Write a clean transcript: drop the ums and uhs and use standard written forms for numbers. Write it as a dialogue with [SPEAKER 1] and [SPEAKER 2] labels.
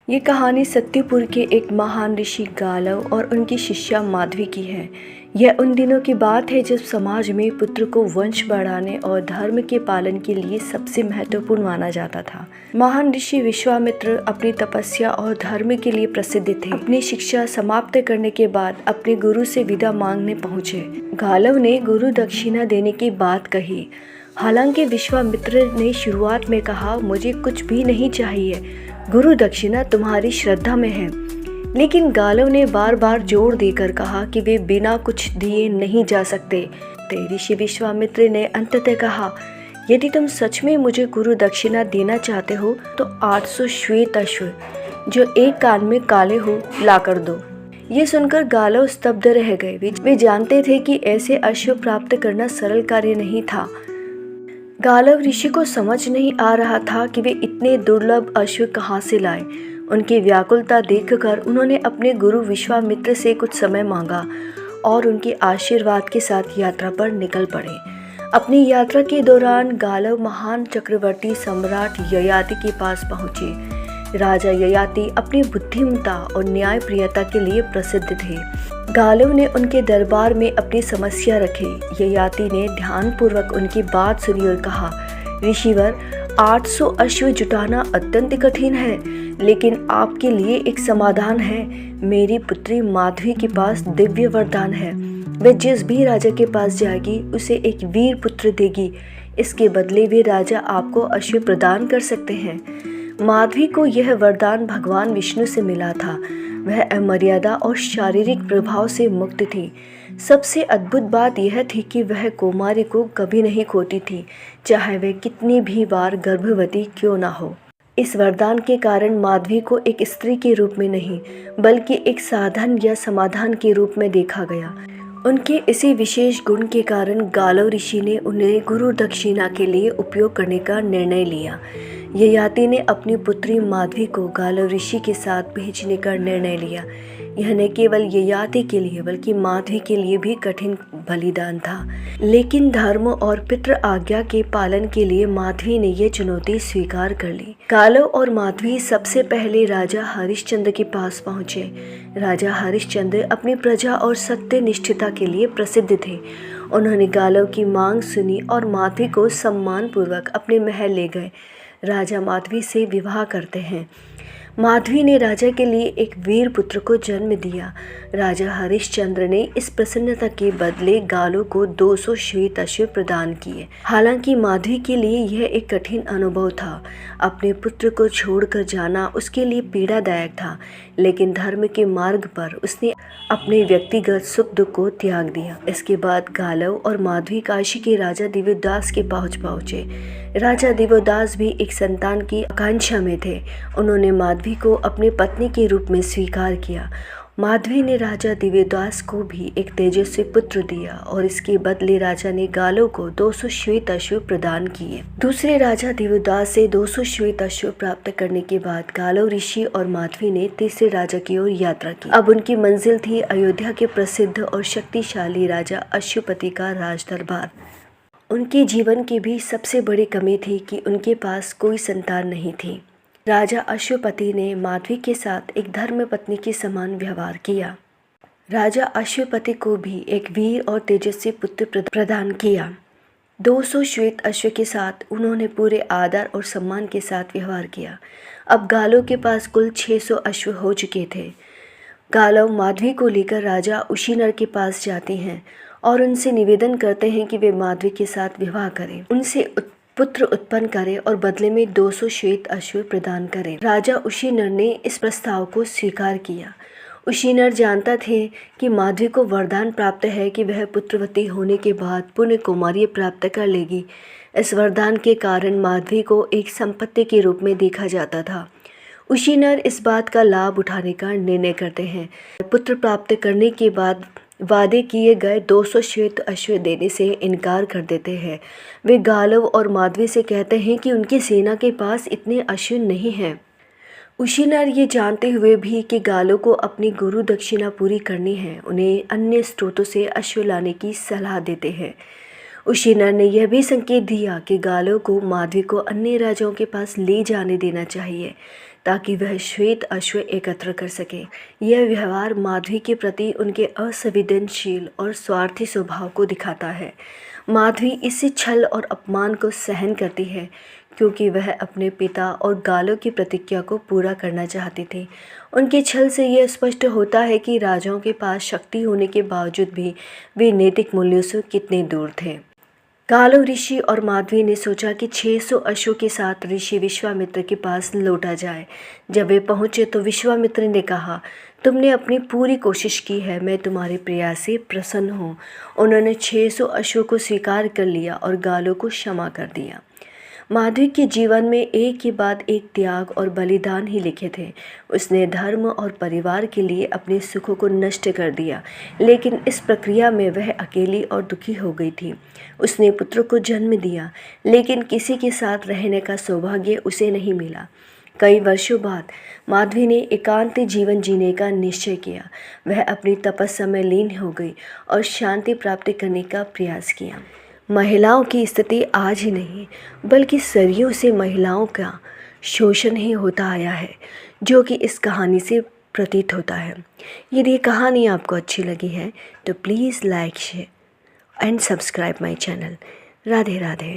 [SPEAKER 1] ये कहानी सत्यपुर के एक महान ऋषि गालव और उनकी शिष्या माधवी की है। यह उन दिनों की बात है जब समाज में पुत्र को वंश बढ़ाने और धर्म के पालन के लिए सबसे महत्वपूर्ण माना जाता था। महान ऋषि विश्वामित्र अपनी तपस्या और धर्म के लिए प्रसिद्ध थे। अपनी शिक्षा समाप्त करने के बाद अपने गुरु से विदा मांगने पहुँचे। गालव ने गुरु दक्षिणा देने की बात कही। हालांकि विश्वामित्र ने शुरुआत में कहा, मुझे कुछ भी नहीं चाहिए, गुरु दक्षिणा तुम्हारी श्रद्धा में है। लेकिन गालव ने बार बार जोर देकर कहा कि वे बिना कुछ दिए नहीं जा सकते। ऋषि विश्वामित्र ने अंततः कहा, यदि तुम सच में मुझे गुरु दक्षिणा देना चाहते हो तो 800 श्वेत अश्व जो एक कान में काले हो ला कर दो। ये सुनकर गालव स्तब्ध रह गए। वे जानते थे कि ऐसे अश्व प्राप्त करना सरल कार्य नहीं था। गालव ऋषि को समझ नहीं आ रहा था कि वे इतने दुर्लभ अश्व कहाँ से लाए। उनकी व्याकुलता देखकर उन्होंने अपने गुरु विश्वामित्र से कुछ समय मांगा और उनके आशीर्वाद के साथ यात्रा पर निकल पड़े। अपनी यात्रा के दौरान गालव महान चक्रवर्ती सम्राट ययाति के पास पहुँचे। राजा ययाति अपनी बुद्धिमत्ता और न्यायप्रियता के लिए प्रसिद्ध थे। गालव ने उनके दरबार में अपनी समस्या रखी। ययाति ने ध्यानपूर्वक उनकी बात सुनी और कहा, ऋषिवर, 800 अश्व जुटाना अत्यंत कठिन है, लेकिन आपके लिए एक समाधान है। मेरी पुत्री माधवी के पास दिव्य वरदान है। वह जिस भी राजा के पास जाएगी उसे एक वीर पुत्र देगी। इसके बदले वे राजा आपको अश्व प्रदान कर सकते हैं। माधवी को यह वरदान भगवान विष्णु से मिला था। वह अमर्यादा और शारीरिक प्रभाव से मुक्त थी। सबसे अद्भुत बात यह थी कि वह कुमारी को कभी नहीं खोती थी, चाहे वह कितनी भी बार गर्भवती क्यों ना हो। इस वरदान के कारण माधवी को एक स्त्री के रूप में नहीं बल्कि एक साधन या समाधान के रूप में देखा गया। उनके इसी विशेष गुण के कारण गालव ऋषि ने उन्हें गुरु दक्षिणा के लिए उपयोग करने का निर्णय लिया। ययाति ने अपनी पुत्री माधवी को गालव ऋषि के साथ भेजने का निर्णय लिया। यह न केवल ययाति के लिए बल्कि माधवी के लिए भी कठिन बलिदान था, लेकिन धर्म और पितृ आज्ञा के पालन के लिए माधवी ने यह चुनौती स्वीकार कर ली। गालव और माधवी सबसे पहले राजा हरिश्चंद्र के पास पहुंचे। राजा हरिश्चंद्र अपनी प्रजा और सत्यनिष्ठता के लिए प्रसिद्ध थे। उन्होंने गालव की मांग सुनी और माधवी को सम्मानपूर्वक अपने महल ले गए। राजा माधवी से विवाह करते हैं। माधवी ने राजा के लिए एक वीर पुत्र को जन्म दिया। राजा हरिश्चंद्र ने इस प्रसन्नता के बदले गालव को 200 श्वेत अश्व प्रदान किए। हालांकि माधवी के लिए यह एक कठिन अनुभव था। अपने पुत्र को छोड़कर जाना उसके लिए पीड़ादायक था, लेकिन धर्म के मार्ग पर उसने अपने व्यक्तिगत सुख दुख को त्याग दिया। इसके बाद गालव और माधवी काशी के राजा दिव्यदास के पहुंचे। राजा दिव्यदास भी एक संतान की आकांक्षा में थे। उन्होंने माधवी को अपनी पत्नी के रूप में स्वीकार किया। माधवी ने राजा दिव्यदास को भी एक तेजस्वी पुत्र दिया और इसके बदले राजा ने गालव को 200 श्वेत अश्व प्रदान किए। दूसरे राजा दिव्यदास से 200 श्वेत अश्व प्राप्त करने के बाद गालव ऋषि और माधवी ने तीसरे राजा की ओर यात्रा की। अब उनकी मंजिल थी अयोध्या के प्रसिद्ध और शक्तिशाली राजा अश्वपति का राज दरबार। उनके जीवन की भी सबसे बड़ी कमी थी कि उनके पास कोई संतान नहीं थी। राजा अश्वपति ने माधवी के साथ एक धर्मपत्नी के समान व्यवहार किया। राजा अश्वपति को भी एक वीर और तेजस्वी पुत्र प्रदान किया। 200 श्वेत अश्व के साथ उन्होंने पूरे आदर और सम्मान के साथ व्यवहार किया। अब गालव के पास कुल 600 अश्व हो चुके थे। गालव माधवी को लेकर राजा उशीनर के पास जाते हैं और उनसे निवेदन करते हैं कि वे माधवी के साथ विवाह करें, उनसे पुत्र उत्पन्न करें और बदले में 200 श्वेत अश्व प्रदान करें। राजा उशीनर ने इस प्रस्ताव को स्वीकार किया। उशीनर जानता थे कि माधवी को वरदान प्राप्त है कि वह पुत्रवती होने के बाद पुण्य कुमारी प्राप्त कर लेगी। इस वरदान के कारण माधवी को एक संपत्ति के रूप में देखा जाता था। उशीनर इस बात का लाभ उठाने का निर्णय करते हैं। पुत्र प्राप्त करने के बाद वादे किए गए 200 श्वेत अश्व देने से इनकार कर देते हैं। वे गालव और माधवी से कहते हैं कि उनकी सेना के पास इतने अश्व नहीं हैं। उशीनर ये जानते हुए भी कि गालव को अपनी गुरु दक्षिणा पूरी करनी है, उन्हें अन्य स्रोतों से अश्व लाने की सलाह देते हैं। उशीनर ने यह भी संकेत दिया कि गालव को माधवी को अन्य राजाओं के पास ले जाने देना चाहिए ताकि वह श्वेत अश्व एकत्र कर सके। यह व्यवहार माधवी के प्रति उनके असंवेदनशील और स्वार्थी स्वभाव को दिखाता है। माधवी इसी छल और अपमान को सहन करती है क्योंकि वह अपने पिता और गालों की प्रतिज्ञा को पूरा करना चाहती थी। उनके छल से यह स्पष्ट होता है कि राजाओं के पास शक्ति होने के बावजूद भी वे नैतिक मूल्यों से कितने दूर थे। गालो ऋषि और माधवी ने सोचा कि 600 अश्वों के साथ ऋषि विश्वामित्र के पास लौटा जाए। जब वे पहुँचे तो विश्वामित्र ने कहा, तुमने अपनी पूरी कोशिश की है, मैं तुम्हारे प्रयास से प्रसन्न हूँ। उन्होंने 600 अश्वों को स्वीकार कर लिया और गालो को क्षमा कर दिया। माधवी के जीवन में एक के बाद एक त्याग और बलिदान ही लिखे थे। उसने धर्म और परिवार के लिए अपने सुखों को नष्ट कर दिया, लेकिन इस प्रक्रिया में वह अकेली और दुखी हो गई थी। उसने पुत्र को जन्म दिया, लेकिन किसी के साथ रहने का सौभाग्य उसे नहीं मिला। कई वर्षों बाद माधवी ने एकांत जीवन जीने का निश्चय किया। वह अपनी तपस्या में लीन हो गई और शांति प्राप्त करने का प्रयास किया। महिलाओं की स्थिति आज ही नहीं बल्कि सदियों से महिलाओं का शोषण ही होता आया है, जो कि इस कहानी से प्रतीत होता है। यदि ये कहानी आपको अच्छी लगी है तो please like share and subscribe my channel. Radhe Radhe.